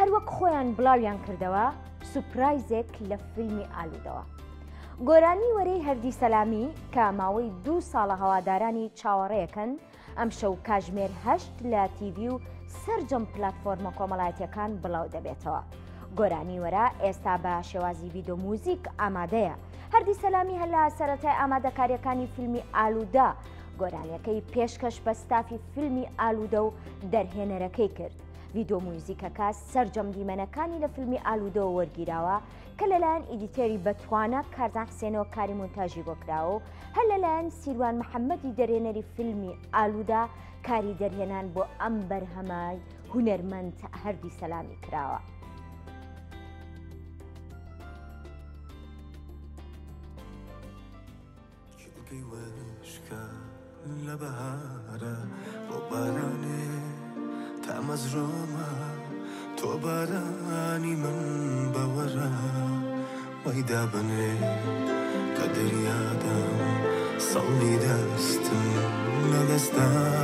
هەروەک خۆیان بڵاویان کردەوە سوپرایزێک لە فیلمی ئالوودەوە. گۆرانی وەرەی هەردی سەلامی کە ماوەی 2 ساڵە هەوادارانی چاوەڕێیەکەن ئەم شەو کاژمێر 8 لە تیڤی و سەرجەم پلەتفۆرمە کۆمەڵایەتیەکان بڵاو دەبێتەوە. گۆرانی وەرە ئێستا بە شێوازی ڤیدۆ موزیک ئامادەیە. هەردی سەلامی هەر لە سەرەتای ئامادەکاریەکانی فیلمی ئالوودە گۆرانیەکەی پێشکەش بە ستافی فیلمی ئالوودە و دەرهێنەرەکەی کرد. ڤیدۆ موزیکەکە سەرجەم دیمەنەکانی لە فیلمی ئالوودەوە وەرگیراوە کە لەلایەن ئیدیتێری بەتوانە کارزان حسێنەوە کاری مونتاژی بۆ کراوە و هەر لەلایەن سیروان محەممەدی دەرهێنەری فیلمی ئالوودە کاری دەرهێنان بۆ ئەم بەرهەمای هونەرمەند هەردی سەلامی کراوە. لە بەهارە بۆ بارانێ تامەزرۆمە تۆ بارانی من بەوەرە وەیدا بنێ کە دەریادام سەڵی دەستم لە دەستدا